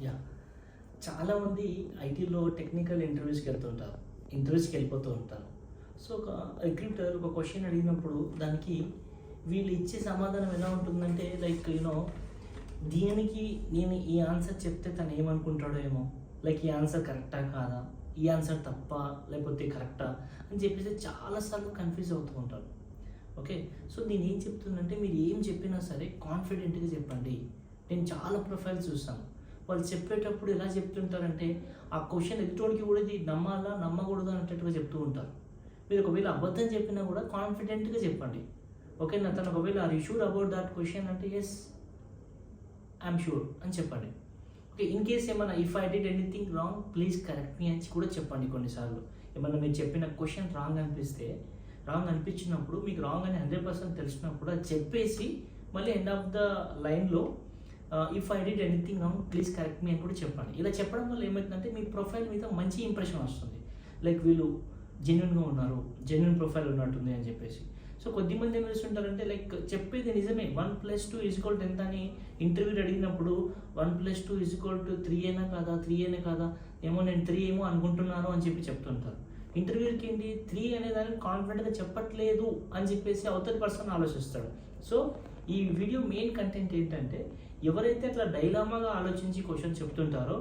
Yeah! చాలామంది ఐటీలో technical ఇంటర్వ్యూస్‌కి వెళ్ళిపోతూ ఉంటారు. సో, ఒక రిక్రూటర్ ఒక క్వెషన్ అడిగినప్పుడు దానికి వీళ్ళు ఇచ్చే సమాధానం ఎలా ఉంటుందంటే దీనికి నేను ఈ ఆన్సర్ చెప్తే తను ఏమనుకుంటాడో ఏమో, లైక్ ఈ ఆన్సర్ కరెక్టా కాదా? ఈ ఆన్సర్ తప్పా? లేకపోతే కరెక్టా? అని చెప్పేసి చాలా సార్లు కన్‌ఫ్యూజ్ అవుతూ ఉంటారు. ఓకే. సో, నేనేం చెప్తున్నానంటే మీరు ఏం చెప్పినా సరే కాన్ఫిడెంట్‌గా చెప్పండి. నేను చాలా ప్రొఫైల్స్ చూసాను. వాళ్ళు చెప్పేటప్పుడు ఎలా చెప్తుంటారంటే, ఆ క్వెషన్ ఎదుటోడికి కూడా ఇది నమ్మాలా, నమ్మకూడదా అనేటట్టుగా చెప్తూ ఉంటారు. మీరు ఒకవేళ అబద్ధం చెప్పినా కూడా కాన్ఫిడెంట్‌గా చెప్పండి. ఓకేనా? తను ఒకవేళ are you sure about that question అంటే, యెస్ ఐయామ్ ష్యూర్ అని చెప్పండి. ఓకే. ఇన్ కేస్ ఏమన్నా if I did anything wrong please correct me అని కూడా చెప్పండి కొన్నిసార్లు. ఏమన్నా మీరు చెప్పిన క్వెషన్ రాంగ్ అనిపించినప్పుడు మీకు రాంగ్ అని 100% తెలిసినప్పుడు అది చెప్పేసి మళ్ళీ ఎండ్ ఆఫ్ ద లైన్‌లో if I did anything wrong please correct me అని కూడా చెప్పండి. ఇలా చెప్పడం వల్ల ఏమైతుందంటే మీ ప్రొఫైల్ మీద మంచి ఇంప్రెషన్ వస్తుంది. లైక్ వీళ్ళు జెన్యూన్‌గా ఉన్నారు, జెన్యూన్ ప్రొఫైల్ ఉన్నట్టుంది అని చెప్పేసి. సో, కొద్దిమంది ఏం చేస్తుంటారంటే లైక్ చెప్పేది నిజమే 1+2 ఎంత అని ఇంటర్వ్యూలో అడిగినప్పుడు 1+2 3 అయినా కాదా? 3 అయినా కాదా? ఏమో నేను 3 ఏమో అనుకుంటున్నాను అని చెప్పి చెప్తుంటారు. ఇంటర్వ్యూకి ఏంటి 3 అనేదాన్ని కాన్ఫిడెంట్‌గా చెప్పట్లేదు అని చెప్పేసి అవతలి పర్సన్ ఆలోచిస్తాడు. సో, ఈ వీడియో మెయిన్ కంటెంట్ ఏంటంటే ఎవరైతే అట్లా డైలమాగా ఆలోచించి క్వెషన్ చెప్తుంటారో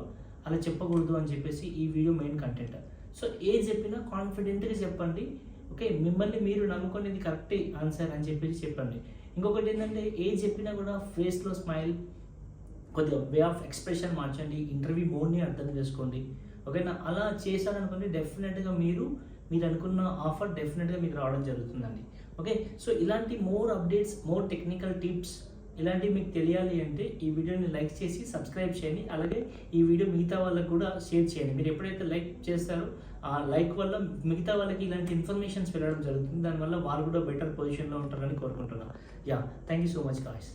అలా చెప్పకూడదు అని చెప్పేసి ఈ వీడియో మెయిన్ కంటెంట్. సో, ఏది చెప్పినా కాన్ఫిడెంట్‌గా చెప్పండి. ఓకే. మిమ్మల్ని మీరు నమ్ముకొని ఇది కరెక్టే ఆన్సర్ అని చెప్పేసి చెప్పండి. ఇంకొకటి ఏంటంటే ఏది చెప్పినా కూడా ఫేస్‌లో స్మైల్, కొద్దిగా వే ఆఫ్ ఎక్స్‌ప్రెషన్ మార్చండి. ఇంటర్వ్యూ మోడ్‌ని అర్థం చేసుకోండి. ఓకేనా? అలా చేశారనుకోండి డెఫినెట్‌గా మీరు అనుకున్న ఆఫర్ డెఫినెట్‌గా మీకు రావడం జరుగుతుందండి. ఓకే. సో, ఇలాంటి more updates, more technical tips ఇలాంటివి మీకు తెలియాలి అంటే ఈ వీడియోని లైక్ చేసి సబ్స్క్రైబ్ చేయండి. అలాగే ఈ వీడియో మిగతా వాళ్ళకి కూడా షేర్ చేయండి. మీరు ఎప్పుడైతే లైక్ చేస్తారో ఆ లైక్ వల్ల మిగతా వాళ్ళకి ఇలాంటి ఇన్ఫర్మేషన్స్ వెళ్ళడం జరుగుతుంది. దానివల్ల వాళ్ళు కూడా బెటర్ పొజిషన్‌లో ఉంటారని కోరుకుంటున్నాను. Yeah! Thank you so much guys.